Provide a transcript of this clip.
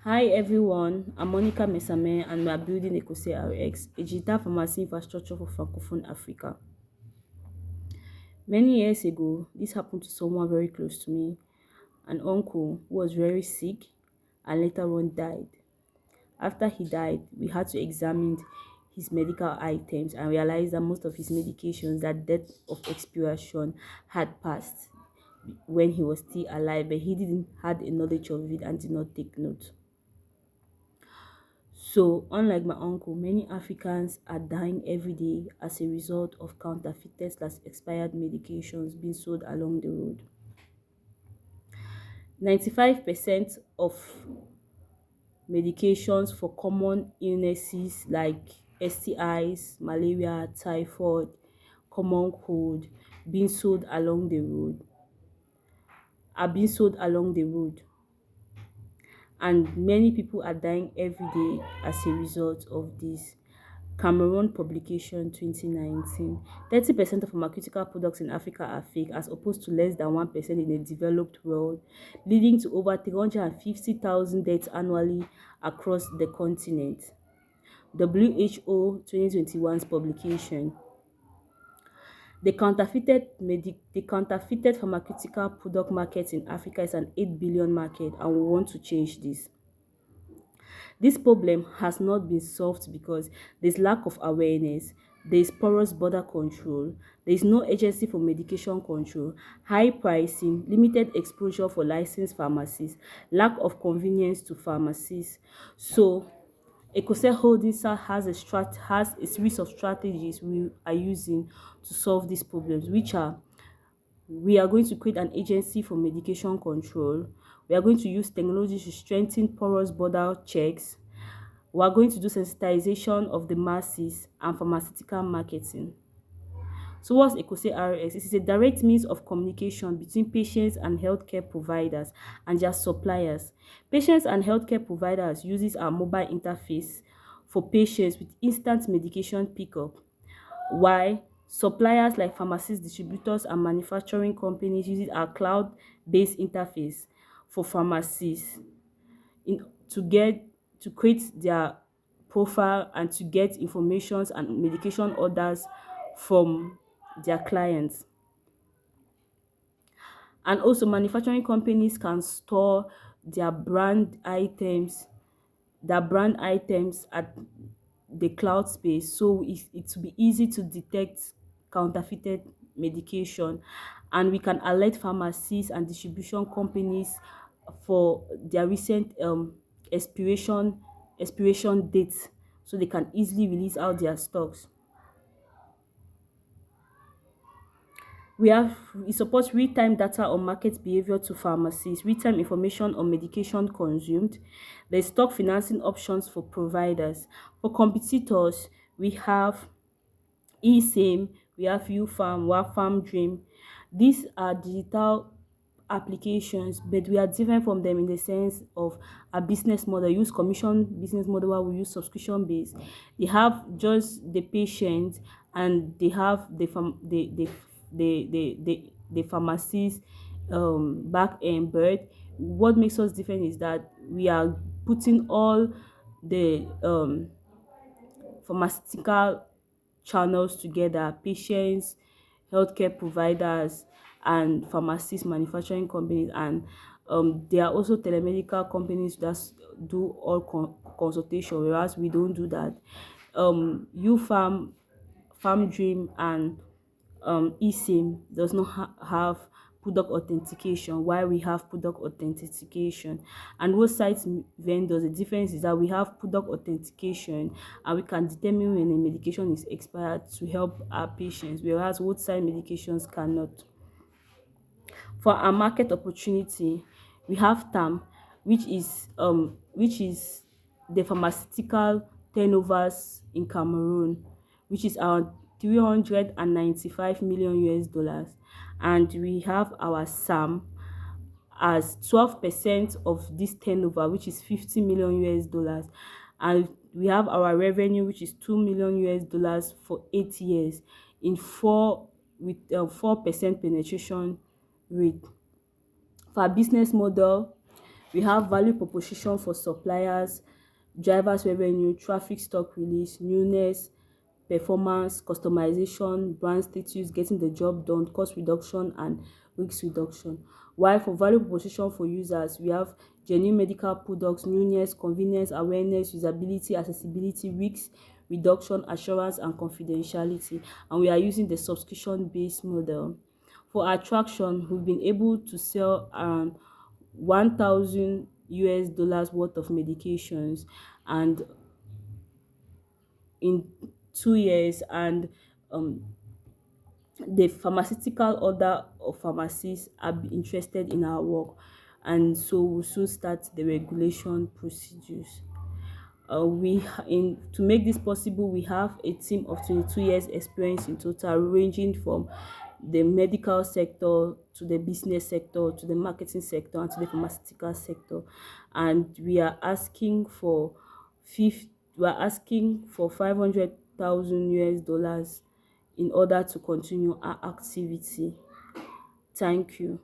Hi everyone, I'm Monica Mesame and we are building EKO-CARE, a digital pharmacy infrastructure for Francophone Africa. Many years ago, this happened to someone very close to me, an uncle who was very sick and later on died. After he died, we had to examine his medical items and realize that most of his medications, that date of expiration had passed when he was still alive, but he didn't had a knowledge of it and did not take note. So, unlike my uncle, many Africans are dying every day as a result of counterfeited/expired medications being sold along the road. 95% of medications for common illnesses like STIs, malaria, typhoid, common cold being sold along the road are being sold along the road, and many people are dying every day as a result of this. Cameroon publication 2019. 30% of pharmaceutical products in Africa are fake as opposed to less than 1% in the developed world, leading to over 350,000 deaths annually across the continent. WHO 2021's publication. The counterfeited pharmaceutical product market in Africa is an 8 billion market, and we want to change this. This problem has not been solved because there's lack of awareness, there's porous border control, there is no agency for medication control, high pricing, limited exposure for licensed pharmacies, lack of convenience to pharmacies. So, EKO-CARE Holdings has a series of strategies we are using to solve these problems, which are: we are going to create an agency for medication control. We are going to use technology to strengthen porous border checks. We are going to do sensitization of the masses and pharmaceutical marketing. So what's EKO-CARE? It is a direct means of communication between patients and healthcare providers and their suppliers. Patients and healthcare providers uses our mobile interface for patients with instant medication pickup, while suppliers like pharmacies, distributors and manufacturing companies uses our cloud-based interface for pharmacies in to create their profile and to get informations and medication orders from their clients. And also, manufacturing companies can store their brand items at the cloud space, so it will be easy to detect counterfeited medication, and we can alert pharmacies and distribution companies for their recent expiration dates, so they can easily release out their stocks. It supports real-time data on market behavior to pharmacies, real-time information on medication consumed. There's stock financing options for providers. For competitors, we have eSIM, we have UFarm, we have Farm Dream. These are digital applications, but we are different from them in the sense of a business model. Use commission business model while we use subscription based. They have just the patient, and they have the pharmacies back end, but what makes us different is that we are putting all the pharmaceutical channels together: patients, healthcare providers, and pharmacies, manufacturing companies, and there are also telemedical companies that do all consultation, whereas we don't do that. UFarm, Farm Dream, and eSIM does not have product authentication, while we have product authentication. And roadside vendors, the difference is that we have product authentication and we can determine when a medication is expired to help our patients, whereas roadside medications cannot. For our market opportunity, we have TAM, which is the pharmaceutical turnovers in Cameroon, which is around 395 million US dollars, and we have our SAM as 12% of this turnover, which is 50 million US dollars, and we have our revenue, which is 2 million US dollars for 8 years in 4% penetration rate. For our business model, We have value proposition for suppliers, drivers revenue, traffic stock release, newness, performance, customization, brand status, getting the job done, cost reduction and risk reduction. While for value proposition for users, we have genuine medical products, newness, convenience, awareness, usability, accessibility, risk reduction, assurance and confidentiality. And we are using the subscription based model. For attraction, we've been able to sell around 1,000 US dollars worth of medications and in 2 years, and um, the pharmaceutical order of pharmacies are interested in our work, and so we'll soon start the regulation procedures. In to make this possible, we have a team of 22 years experience in total, ranging from the medical sector to the business sector to the marketing sector and to the pharmaceutical sector. And fifth we are asking for 500,000 US dollars in order to continue our activity. Thank you.